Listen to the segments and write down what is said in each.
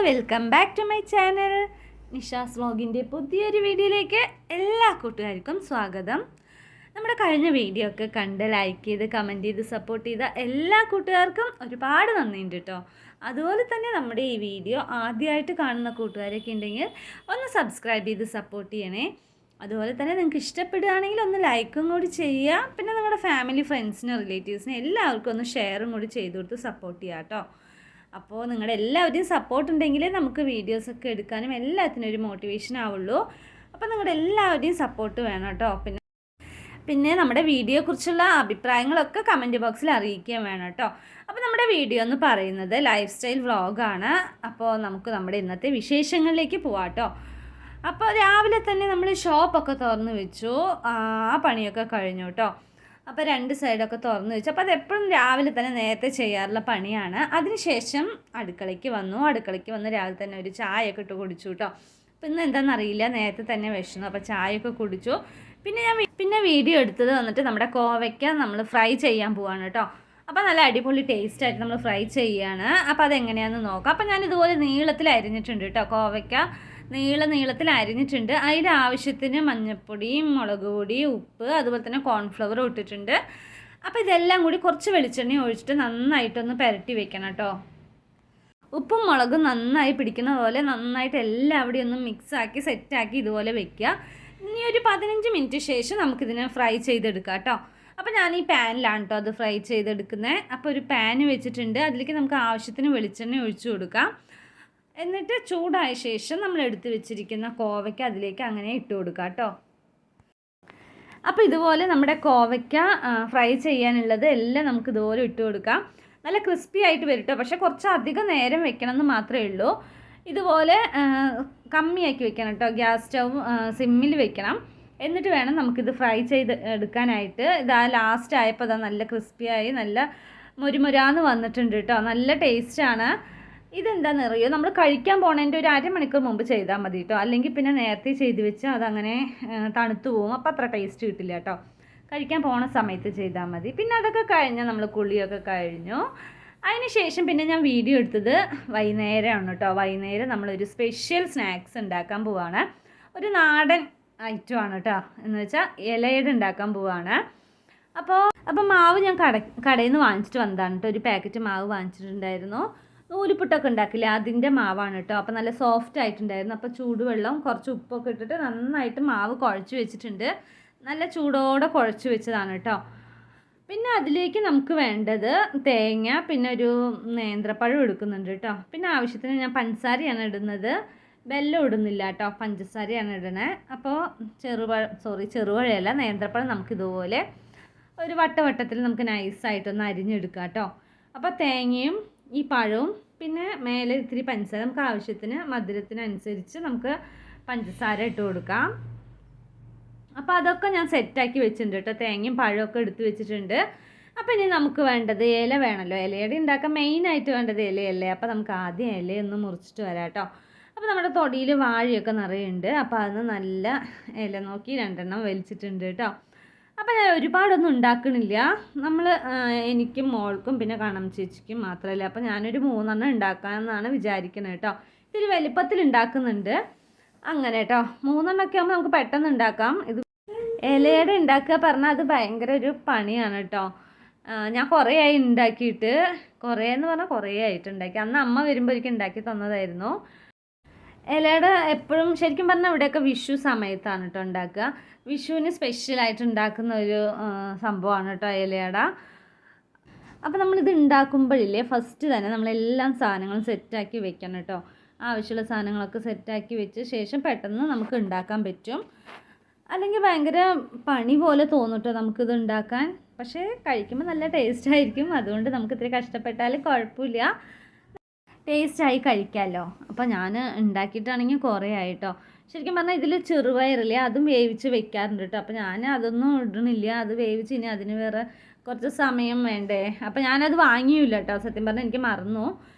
Welcome back to my channel. Nisha's വ്ലോഗിൻ്റെ പുതിയൊരു വീഡിയോയിലേക്ക് എല്ലാ കൂട്ടുകാർക്കും സ്വാഗതം. നമ്മുടെ കഴിഞ്ഞ വീഡിയോ ഒക്കെ കണ്ട് ലൈക്ക് ചെയ്ത് കമൻറ്റ് ചെയ്ത് സപ്പോർട്ട് ചെയ്ത എല്ലാ കൂട്ടുകാർക്കും ഒരുപാട് നന്ദിയുണ്ട് കേട്ടോ. അതുപോലെ തന്നെ നമ്മുടെ ഈ വീഡിയോ ആദ്യമായിട്ട് കാണുന്ന കൂട്ടുകാരൊക്കെ ഉണ്ടെങ്കിൽ ഒന്ന് സബ്സ്ക്രൈബ് ചെയ്ത് സപ്പോർട്ട് ചെയ്യണേ. അതുപോലെ തന്നെ നിങ്ങൾക്ക് ഇഷ്ടപ്പെടുകയാണെങ്കിൽ ഒന്ന് ലൈക്കും കൂടി ചെയ്യുക. പിന്നെ നിങ്ങളുടെ ഫാമിലി ഫ്രണ്ട്സിനും റിലേറ്റീവ്സിനും എല്ലാവർക്കും ഒന്ന് ഷെയറും കൂടി ചെയ്ത് കൊടുത്ത് സപ്പോർട്ട് ചെയ്യുക കേട്ടോ. അപ്പോൾ നിങ്ങളുടെ എല്ലാവരുടെയും സപ്പോർട്ട് ഉണ്ടെങ്കിലേ നമുക്ക് വീഡിയോസൊക്കെ എടുക്കാനും എല്ലാത്തിനും ഒരു മോട്ടിവേഷൻ ആവുള്ളൂ. അപ്പോൾ നിങ്ങളുടെ എല്ലാവരുടെയും സപ്പോർട്ട് വേണം കേട്ടോ. പിന്നെ നമ്മുടെ വീഡിയോയെക്കുറിച്ചുള്ള അഭിപ്രായങ്ങളൊക്കെ കമൻറ്റ് ബോക്സിൽ അറിയിക്കാൻ വേണം കേട്ടോ. അപ്പോൾ നമ്മുടെ വീഡിയോ എന്ന് പറയുന്നത് ലൈഫ് സ്റ്റൈൽ വ്ളോഗാണ്. അപ്പോൾ നമുക്ക് നമ്മുടെ ഇന്നത്തെ വിശേഷങ്ങളിലേക്ക് പോവാം കേട്ടോ. അപ്പോൾ രാവിലെ തന്നെ നമ്മൾ ഷോപ്പൊക്കെ തുറന്ന് വെച്ചു, ആ പണിയൊക്കെ കഴിഞ്ഞു കേട്ടോ. അപ്പോൾ രണ്ട് സൈഡൊക്കെ തുറന്ന് വെച്ചു. അപ്പോൾ അതെപ്പോഴും രാവിലെ തന്നെ നേരത്തെ ചെയ്യാറുള്ള പണിയാണ്. അതിനുശേഷം അടുക്കളയ്ക്ക് വന്ന് രാവിലെ തന്നെ ഒരു ചായയൊക്കെ ഇട്ട് കുടിച്ചു കേട്ടോ. അപ്പോൾ ഇന്ന് എന്താണെന്നറിയില്ല, നേരത്തെ തന്നെ വിഷന്നു. അപ്പോൾ ചായയൊക്കെ കുടിച്ചു. പിന്നെ വീഡിയോ എടുത്തത് വന്നിട്ട് നമ്മുടെ കോവയ്ക്ക നമ്മൾ ഫ്രൈ ചെയ്യാൻ പോവാണ് കേട്ടോ. അപ്പോൾ നല്ല അടിപൊളി ടേസ്റ്റായിട്ട് നമ്മൾ ഫ്രൈ ചെയ്യുകയാണ്. അപ്പോൾ അതെങ്ങനെയാണെന്ന് നോക്കാം. അപ്പോൾ ഞാൻ ഇതുപോലെ നീളത്തിൽ അരിഞ്ഞിട്ടുണ്ട് കേട്ടോ. കോവയ്ക്ക നീളത്തിൽ അരിഞ്ഞിട്ടുണ്ട്. അതിൻ്റെ ആവശ്യത്തിന് മഞ്ഞൾപ്പൊടിയും മുളക് പൊടി, ഉപ്പ്, അതുപോലെ തന്നെ കോൺഫ്ലവർ ഇട്ടിട്ടുണ്ട്. അപ്പോൾ ഇതെല്ലാം കൂടി കുറച്ച് വെളിച്ചെണ്ണ ഒഴിച്ചിട്ട് നന്നായിട്ടൊന്ന് പുരട്ടി വെക്കണം കേട്ടോ. ഉപ്പും മുളകും നന്നായി പിടിക്കുന്ന പോലെ നന്നായിട്ട് എല്ലാവിടെയും ഒന്ന് മിക്സാക്കി സെറ്റാക്കി ഇതുപോലെ വെക്കുക. ഇനി ഒരു 15 മിനിറ്റ് ശേഷം നമുക്കിതിനെ ഫ്രൈ ചെയ്തെടുക്കാം കേട്ടോ. അപ്പോൾ ഞാൻ ഈ പാനിലാണ് കേട്ടോ അത് ഫ്രൈ ചെയ്തെടുക്കുന്നത്. അപ്പോൾ ഒരു പാൻ വെച്ചിട്ടുണ്ട്. അതിലേക്ക് നമുക്ക് ആവശ്യത്തിന് വെളിച്ചെണ്ണ ഒഴിച്ചു കൊടുക്കാം. എന്നിട്ട് ചൂടായ ശേഷം നമ്മൾ എടുത്ത് വെച്ചിരിക്കുന്ന കോവയ്ക്ക അതിലേക്ക് അങ്ങനെ ഇട്ട് കൊടുക്കുക കേട്ടോ. അപ്പോൾ ഇതുപോലെ നമ്മുടെ കോവയ്ക്ക ഫ്രൈ ചെയ്യാനുള്ളത് എല്ലാം നമുക്ക് ഇതുപോലെ ഇട്ട് കൊടുക്കാം. നല്ല ക്രിസ്പി ആയിട്ട് വരും കേട്ടോ. പക്ഷേ കുറച്ച് അധികം നേരം വെക്കണം എന്ന് മാത്രമേ ഉള്ളൂ. ഇതുപോലെ കമ്മിയാക്കി വെക്കണം കേട്ടോ. ഗ്യാസ് സ്റ്റൗ സിമ്മിൽ വെക്കണം. എന്നിട്ട് വേണം നമുക്കിത് ഫ്രൈ ചെയ്ത് എടുക്കാനായിട്ട്. ഇതാ ലാസ്റ്റ് ആയപ്പോൾ അതാ നല്ല ക്രിസ്പിയായി നല്ല മുരുമുരാന്ന് വന്നിട്ടുണ്ട് കേട്ടോ. നല്ല ടേസ്റ്റാണ്. ഇതെന്താണെന്ന് അറിയോ, നമ്മൾ കഴിക്കാൻ പോണതിൻ്റെ ഒരു അരമണിക്കൂർ മുമ്പ് ചെയ്താൽ മതി കേട്ടോ. അല്ലെങ്കിൽ പിന്നെ നേരത്തെ ചെയ്ത് വെച്ചാൽ അതങ്ങനെ തണുത്തു പോകും. അപ്പോൾ അത്ര ടേസ്റ്റ് കിട്ടില്ല കേട്ടോ. കഴിക്കാൻ പോണ സമയത്ത് ചെയ്താൽ മതി. പിന്നെ അതൊക്കെ കഴിഞ്ഞാൽ നമ്മൾ കുളിയൊക്കെ കഴിഞ്ഞു. അതിന് ശേഷം പിന്നെ ഞാൻ വീഡിയോ എടുത്തത് വൈകുന്നേരമാണ് കേട്ടോ. വൈകുന്നേരം നമ്മളൊരു സ്പെഷ്യൽ സ്നാക്സ് ഉണ്ടാക്കാൻ പോവാണ്. ഒരു നാടൻ ഐറ്റമാണ് കേട്ടോ. എന്ന് വെച്ചാൽ ഇലയുടെ ഉണ്ടാക്കാൻ പോവാണ്. അപ്പോൾ മാവ് ഞാൻ കടയിൽ നിന്ന് വാങ്ങിച്ചിട്ട് വന്നതാണ് കേട്ടോ. ഒരു പാക്കറ്റ് മാവ് വാങ്ങിച്ചിട്ടുണ്ടായിരുന്നു. നൂലുപുട്ടൊക്കെ ഉണ്ടാക്കില്ല, അതിൻ്റെ മാവാണ് കേട്ടോ. അപ്പോൾ നല്ല സോഫ്റ്റ് ആയിട്ടുണ്ടായിരുന്നു. അപ്പോൾ ചൂടുവെള്ളം കുറച്ച് ഉപ്പൊക്കെ ഇട്ടിട്ട് നന്നായിട്ട് മാവ് കുഴച്ച് വെച്ചിട്ടുണ്ട്. നല്ല ചൂടോടെ കുഴച്ച് വെച്ചതാണ് കേട്ടോ. പിന്നെ അതിലേക്ക് നമുക്ക് വേണ്ടത് തേങ്ങ, പിന്നെ ഒരു നേന്ത്രപ്പഴം എടുക്കുന്നുണ്ട് കേട്ടോ. പിന്നെ ആവശ്യത്തിന് ഞാൻ പഞ്ചസാരയാണ് ഇടുന്നത്, വെല്ലം ഇടുന്നില്ല കേട്ടോ, പഞ്ചസാരയാണ് ഇടണേ. അപ്പോൾ ചെറുപഴമല്ല, നേന്ത്രപ്പഴം നമുക്കിതുപോലെ ഒരു വട്ടത്തിൽ നമുക്ക് നൈസായിട്ടൊന്ന് അരിഞ്ഞെടുക്കാം കേട്ടോ. അപ്പോൾ തേങ്ങയും ഈ പഴവും പിന്നെ മേലെ ഇത്തിരി പഞ്ചസാര, നമുക്ക് ആവശ്യത്തിന് മധുരത്തിനനുസരിച്ച് നമുക്ക് പഞ്ചസാര ഇട്ട് കൊടുക്കാം. അപ്പോൾ അതൊക്കെ ഞാൻ സെറ്റാക്കി വെച്ചിട്ടുണ്ട് കേട്ടോ. തേങ്ങയും പഴമൊക്കെ എടുത്ത് വെച്ചിട്ടുണ്ട്. അപ്പോൾ ഇനി നമുക്ക് വേണ്ടത് ഇല വേണമല്ലോ. ഇലയുടെ ഉണ്ടാക്കാൻ മെയിനായിട്ട് വേണ്ടത് ഇലയല്ലേ. അപ്പോൾ നമുക്ക് ആദ്യം ഇലയൊന്ന് മുറിച്ചിട്ട് വരാം കേട്ടോ. അപ്പോൾ നമ്മുടെ തൊടിയിൽ വാഴയൊക്കെ നിറയുണ്ട്. അപ്പോൾ അതിന് നല്ല ഇല നോക്കി 2 എണ്ണം വലിച്ചിട്ടുണ്ട് കേട്ടോ. അപ്പോൾ ഞാൻ ഒരുപാടൊന്നും ഉണ്ടാക്കണില്ല. എനിക്കും മോൾക്കും പിന്നെ കണം ചേച്ചിക്കും മാത്രമല്ല. അപ്പോൾ ഞാനൊരു 3 എണ്ണം ഉണ്ടാക്കാമെന്നാണ് വിചാരിക്കുന്നത് കേട്ടോ. ഇത്തിരി വലിപ്പത്തിൽ ഉണ്ടാക്കുന്നുണ്ട് അങ്ങനെ കേട്ടോ. 3 എണ്ണമൊക്കെ ആകുമ്പോൾ നമുക്ക് പെട്ടെന്ന് ഉണ്ടാക്കാം. ഇത് ഇലയുടെ ഉണ്ടാക്കുക പറഞ്ഞാൽ അത് ഭയങ്കര ഒരു പണിയാണ് കേട്ടോ. ഞാൻ കുറേ ആയി ഉണ്ടാക്കിയിട്ട്, കുറേ ആയിട്ട് ഉണ്ടാക്കി. അന്ന് അമ്മ വരുമ്പോഴേക്കും ഉണ്ടാക്കി തന്നതായിരുന്നു. ഇലയുടെ എപ്പോഴും ശരിക്കും പറഞ്ഞാൽ ഇവിടെയൊക്കെ വിഷു സമയത്താണ് കേട്ടോ ഉണ്ടാക്കുക. വിഷുവിന് സ്പെഷ്യലായിട്ട് ഉണ്ടാക്കുന്ന ഒരു സംഭവമാണ് കേട്ടോ ഇലയട. അപ്പോൾ നമ്മളിത് ഉണ്ടാക്കുമ്പോഴില്ലേ ഫസ്റ്റ് തന്നെ നമ്മളെല്ലാം സാധനങ്ങളും സെറ്റാക്കി വെക്കണം കേട്ടോ. ആവശ്യമുള്ള സാധനങ്ങളൊക്കെ സെറ്റാക്കി വെച്ച ശേഷം പെട്ടെന്ന് നമുക്ക് ഉണ്ടാക്കാൻ പറ്റും. അല്ലെങ്കിൽ ഭയങ്കര പണി പോലെ തോന്നും കേട്ടോ നമുക്കിത് ഉണ്ടാക്കാൻ. പക്ഷേ കഴിക്കുമ്പോൾ നല്ല ടേസ്റ്റ് ആയിരിക്കും. അതുകൊണ്ട് നമുക്ക് ഇത്തിരി കഷ്ടപ്പെട്ടാലും കുഴപ്പമില്ല, ടേസ്റ്റായി കഴിക്കാമല്ലോ. അപ്പോൾ ഞാൻ ഉണ്ടാക്കിയിട്ടാണെങ്കിൽ കുറേ ആയിട്ടോ. ശരിക്കും പറഞ്ഞാൽ ഇതിൽ ചെറുപയറില്ലേ, അതും വേവിച്ച് വെക്കാറുണ്ട് കേട്ടോ. അപ്പോൾ ഞാൻ അതൊന്നും ഇടണില്ല. അത് വേവിച്ച് ഇനി അതിന് വേറെ കുറച്ച് സമയം വേണ്ടേ. അപ്പോൾ ഞാനത് വാങ്ങിയില്ല കേട്ടോ. സത്യം പറഞ്ഞാൽ എനിക്ക് മറന്നു.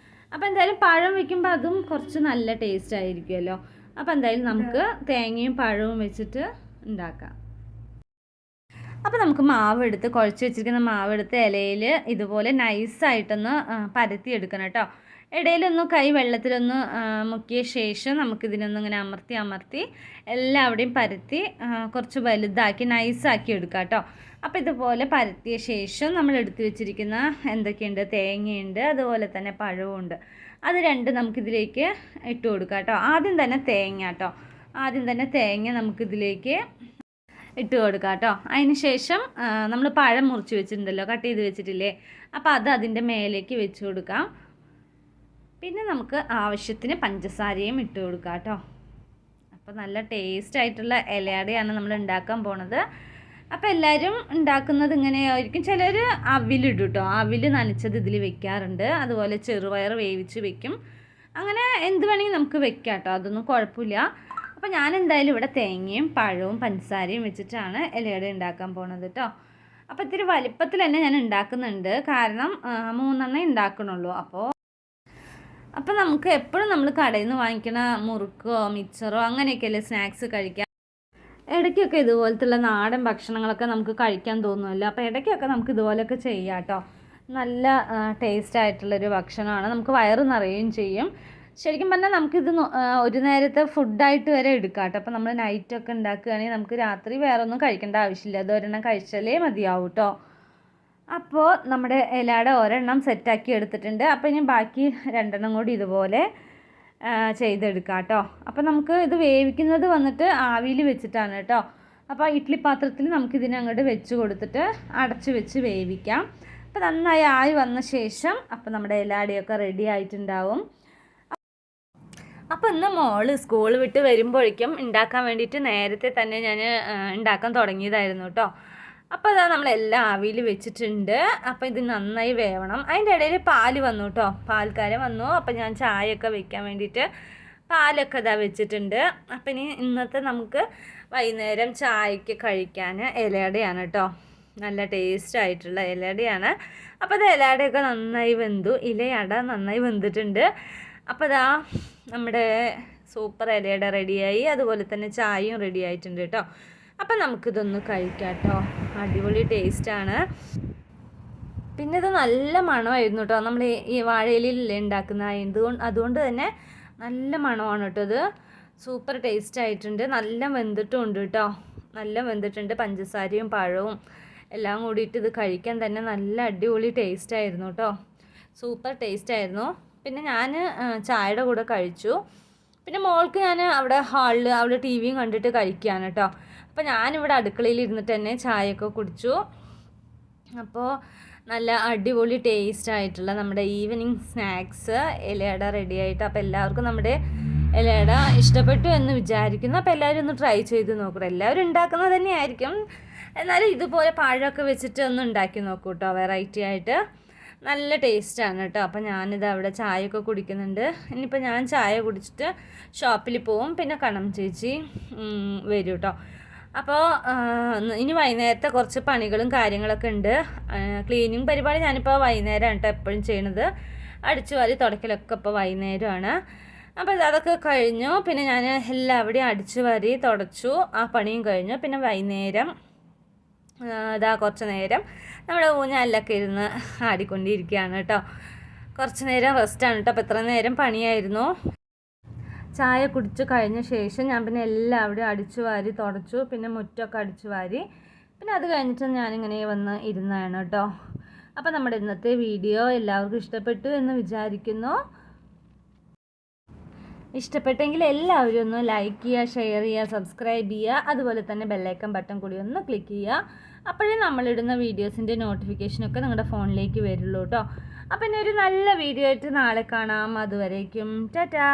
അപ്പോൾ എന്തായാലും പഴം വെക്കുമ്പോൾ അതും കുറച്ച് നല്ല ടേസ്റ്റ് ആയിരിക്കുമല്ലോ. അപ്പോൾ എന്തായാലും നമുക്ക് തേങ്ങയും പഴവും വെച്ചിട്ട് ഉണ്ടാക്കാം. അപ്പോൾ നമുക്ക് മാവെടുത്ത് കുഴച്ച് വെച്ചിരിക്കുന്ന മാവെടുത്ത് ഇലയിൽ ഇതുപോലെ നൈസായിട്ടൊന്ന് പരത്തി എടുക്കണം കേട്ടോ. ഇടയിലൊന്ന് കൈ വെള്ളത്തിലൊന്ന് മുക്കിയ ശേഷം നമുക്കിതിനൊന്ന് ഇങ്ങനെ അമർത്തി എല്ലാവിടെയും പരത്തി കുറച്ച് വലുതാക്കി നൈസാക്കി എടുക്കാം കേട്ടോ. അപ്പോൾ ഇതുപോലെ പരത്തിയ ശേഷം നമ്മൾ എടുത്തു വെച്ചിരിക്കുന്ന എന്തൊക്കെയുണ്ട്, തേങ്ങയുണ്ട്, അതുപോലെ തന്നെ പഴവുമുണ്ട്. അത് രണ്ടും നമുക്കിതിലേക്ക് ഇട്ട് കൊടുക്കാം കേട്ടോ. ആദ്യം തന്നെ തേങ്ങ നമുക്കിതിലേക്ക് ഇട്ട് കൊടുക്കാം കേട്ടോ. അതിന് ശേഷം നമ്മൾ പഴം മുറിച്ച് വെച്ചിട്ടുണ്ടല്ലോ, കട്ട് ചെയ്ത് വെച്ചിട്ടില്ലേ, അപ്പോൾ അത് അതിൻ്റെ മേലേക്ക് വെച്ച് കൊടുക്കാം. പിന്നെ നമുക്ക് ആവശ്യത്തിന് പഞ്ചസാരയും ഇട്ട് കൊടുക്കാം കേട്ടോ. അപ്പോൾ നല്ല ടേസ്റ്റ് ആയിട്ടുള്ള ഇലയടയാണ് നമ്മൾ ഉണ്ടാക്കാൻ പോണത്. അപ്പോൾ എല്ലാവരും ഉണ്ടാക്കുന്നത് ഇങ്ങനെയായിരിക്കും. ചിലർ അവിലിടും കേട്ടോ, അവിൽ നനച്ചത് ഇതിൽ വെക്കാറുണ്ട്. അതുപോലെ ചെറുപയർ വേവിച്ച് വെക്കും. അങ്ങനെ എന്ത് വേണമെങ്കിൽ നമുക്ക് വെക്കാം കേട്ടോ, അതൊന്നും കുഴപ്പമില്ല. അപ്പോൾ ഞാൻ എന്തായാലും ഇവിടെ തേങ്ങയും പഴവും പഞ്ചസാരയും വെച്ചിട്ടാണ് ഇലയട ഉണ്ടാക്കാൻ പോണത് കേട്ടോ. അപ്പോൾ ഇത്തിരി വലിപ്പത്തിൽ തന്നെ ഞാൻ ഉണ്ടാക്കുന്നുണ്ട്, കാരണം 3 ഉണ്ടാക്കണുള്ളൂ. അപ്പോൾ നമുക്ക് എപ്പോഴും നമ്മൾ കടയിൽ നിന്ന് വാങ്ങിക്കണ മുറുക്കോ മിച്ചറോ അങ്ങനെയൊക്കെയല്ലേ സ്നാക്സ് കഴിക്കാം. ഇടയ്ക്കൊക്കെ ഇതുപോലത്തുള്ള നാടൻ ഭക്ഷണങ്ങളൊക്കെ നമുക്ക് കഴിക്കാൻ തോന്നുമല്ലോ. അപ്പോൾ ഇടയ്ക്കൊക്കെ നമുക്ക് ഇതുപോലെയൊക്കെ ചെയ്യാം കേട്ടോ. നല്ല ടേസ്റ്റ് ആയിട്ടുള്ളൊരു ഭക്ഷണമാണ്, നമുക്ക് വയറ് നിറയുകയും ചെയ്യും. ശരിക്കും പറഞ്ഞാൽ നമുക്കിത് ഒരു നേരത്തെ ഫുഡായിട്ട് വരെ എടുക്കാം കേട്ടോ. അപ്പോൾ നമ്മൾ നൈറ്റൊക്കെ ഉണ്ടാക്കുകയാണെങ്കിൽ നമുക്ക് രാത്രി വേറെ ഒന്നും കഴിക്കേണ്ട ആവശ്യമില്ല, അതൊരെണ്ണം കഴിച്ചാലേ മതിയാവും കേട്ടോ. അപ്പോൾ നമ്മുടെ ഇലയട ഒരെണ്ണം സെറ്റാക്കി എടുത്തിട്ടുണ്ട്. അപ്പോൾ ഇനി ബാക്കി 2 കൂടി ഇതുപോലെ ചെയ്തെടുക്കാം കേട്ടോ. അപ്പോൾ നമുക്ക് ഇത് വേവിക്കുന്നത് വന്നിട്ട് ആവിയിൽ വെച്ചിട്ടാണ് കേട്ടോ. അപ്പോൾ ഇഡ്ഡലി പാത്രത്തിൽ നമുക്കിതിനെ അങ്ങോട്ട് വെച്ച് കൊടുത്തിട്ട് അടച്ച് വെച്ച് വേവിക്കാം. അപ്പോൾ നന്നായി ആയി വന്ന ശേഷം അപ്പോൾ നമ്മുടെ ഇലയടയൊക്കെ റെഡി ആയിട്ടുണ്ടാവും. അപ്പോൾ ഇന്ന് മോള് സ്കൂൾ വിട്ട് വരുമ്പോഴേക്കും ഉണ്ടാക്കാൻ വേണ്ടിയിട്ട് നേരത്തെ തന്നെ ഞാൻ ഉണ്ടാക്കാൻ തുടങ്ങിയതായിരുന്നു കേട്ടോ. അപ്പോൾ അതാ നമ്മളെല്ലാം ആവിയിൽ വെച്ചിട്ടുണ്ട്. അപ്പോൾ ഇത് നന്നായി വേവണം. അതിൻ്റെ ഇടയിൽ പാല് വന്നു കേട്ടോ, പാൽക്കാരൻ വന്നു. അപ്പോൾ ഞാൻ ചായയൊക്കെ വെക്കാൻ വേണ്ടിയിട്ട് പാലൊക്കെ ഇതാ വെച്ചിട്ടുണ്ട്. അപ്പം ഇനി ഇന്നത്തെ നമുക്ക് വൈകുന്നേരം ചായക്ക് കഴിക്കാൻ ഇലയടയാണ് കേട്ടോ. നല്ല ടേസ്റ്റ് ആയിട്ടുള്ള ഇലയടയാണ്. അപ്പോൾ അത് ഇലയടയൊക്കെ നന്നായി വെന്തു, ഇലയട നന്നായി വെന്തിട്ടുണ്ട്. അപ്പോൾ ഇതാ നമ്മുടെ സൂപ്പർ ഇലയട റെഡിയായി, അതുപോലെ തന്നെ ചായയും റെഡി ആയിട്ടുണ്ട് കേട്ടോ. അപ്പം നമുക്കിതൊന്ന് കഴിക്കാം കേട്ടോ, അടിപൊളി ടേസ്റ്റാണ്. പിന്നെ ഇത് നല്ല മണമായിരുന്നു കേട്ടോ, നമ്മൾ ഈ വാഴയിലല്ലേ ഉണ്ടാക്കുന്ന, അതുകൊണ്ട് തന്നെ നല്ല മണമാണ് കേട്ടോ. ഇത് സൂപ്പർ ടേസ്റ്റ് ആയിട്ടുണ്ട്, നല്ല വെന്തിട്ടുമുണ്ട് കേട്ടോ, നല്ല വെന്തിട്ടുണ്ട്. പഞ്ചസാരയും പഴവും എല്ലാം കൂടിയിട്ട് ഇത് കഴിക്കാൻ തന്നെ നല്ല അടിപൊളി ടേസ്റ്റ് ആയിരുന്നു കേട്ടോ, സൂപ്പർ ടേസ്റ്റ് ആയിരുന്നു. പിന്നെ ഞാൻ ചായയുടെ കൂടെ കഴിച്ചു. പിന്നെ മോൾക്ക് ഞാൻ അവിടെ ഹാളിൽ അവിടെ ടി വിയും കണ്ടിട്ട് കഴിക്കുകയാണ് കേട്ടോ. അപ്പോൾ ഞാനിവിടെ അടുക്കളയിൽ ഇരുന്നിട്ട് തന്നെ ചായയൊക്കെ കുടിച്ചു. അപ്പോൾ നല്ല അടിപൊളി ടേസ്റ്റ് ആയിട്ടുള്ള നമ്മുടെ ഈവനിങ് സ്നാക്സ് ഇലയട റെഡി ആയിട്ട്. അപ്പോൾ എല്ലാവർക്കും നമ്മുടെ ഇലയട ഇഷ്ടപ്പെട്ടു എന്ന് വിചാരിക്കുന്നു. അപ്പോൾ എല്ലാവരും ഒന്ന് ട്രൈ ചെയ്ത് നോക്കണം. എല്ലാവരും ഉണ്ടാക്കുന്നത് തന്നെയായിരിക്കും, എന്നാലും ഇതുപോലെ പഴമൊക്കെ വെച്ചിട്ട് ഒന്ന് ഉണ്ടാക്കി നോക്കൂ കേട്ടോ, വെറൈറ്റി ആയിട്ട് നല്ല ടേസ്റ്റാണ് കേട്ടോ. അപ്പോൾ ഞാനിത് അവിടെ ചായയൊക്കെ കുടിക്കുന്നുണ്ട്. ഇനിയിപ്പോൾ ഞാൻ ചായ കുടിച്ചിട്ട് ഷോപ്പിൽ പോവും, പിന്നെ കണം ചേച്ചി വരും കേട്ടോ. അപ്പോൾ ഇനി വൈകുന്നേരത്തെ കുറച്ച് പണികളും കാര്യങ്ങളൊക്കെ ഉണ്ട്. ക്ലീനിങ് പരിപാടി ഞാനിപ്പോൾ വൈകുന്നേരമാണ് കേട്ടോ എപ്പോഴും ചെയ്യണത്. അടിച്ചു വാരി തുടക്കലൊക്കെ ഇപ്പോൾ വൈകുന്നേരമാണ്. അപ്പോൾ അതൊക്കെ കഴിഞ്ഞു. പിന്നെ ഞാൻ എല്ലാവിടെയും അടിച്ചു വാരി തുടച്ചു, ആ പണിയും കഴിഞ്ഞു. പിന്നെ വൈകുന്നേരം ഇതാ കുറച്ച് നേരം നമ്മുടെ ഊഞ്ഞാലിലൊക്കെ ഇരുന്ന് ആടിക്കൊണ്ടിരിക്കുകയാണ് കേട്ടോ. കുറച്ച് നേരം റെസ്റ്റാണ് കേട്ടോ. അപ്പോൾ ഇത്ര നേരം പണിയായിരുന്നു. ചായ കുടിച്ച് കഴിഞ്ഞ ശേഷം ഞാൻ പിന്നെ എല്ലാവിടെയും അടിച്ചു വാരി തുടച്ചു, പിന്നെ മുറ്റമൊക്കെ അടിച്ചു വാരി. പിന്നെ അത് കഴിഞ്ഞിട്ട് ഞാനിങ്ങനെ വന്ന് ഇരുന്നതാണ് കേട്ടോ. അപ്പോൾ നമ്മുടെ ഇന്നത്തെ വീഡിയോ എല്ലാവർക്കും ഇഷ്ടപ്പെട്ടു എന്ന് വിചാരിക്കുന്നു. ഇഷ്ടപ്പെട്ടെങ്കിൽ എല്ലാവരും ഒന്ന് ലൈക്ക് ചെയ്യുക, ഷെയർ ചെയ്യുക, സബ്സ്ക്രൈബ് ചെയ്യുക, അതുപോലെ തന്നെ ബെല്ലൈക്കൺ ബട്ടൺ കൂടി ഒന്ന് ക്ലിക്ക് ചെയ്യുക. അപ്പോഴേ നമ്മളിടുന്ന വീഡിയോസിൻ്റെ നോട്ടിഫിക്കേഷനൊക്കെ നിങ്ങളുടെ ഫോണിലേക്ക് വരുള്ളൂ കേട്ടോ. അപ്പം ഇനി ഒരു നല്ല വീഡിയോ ആയിട്ട് നാളെ കാണാം. അതുവരേക്കും ടാറ്റാ.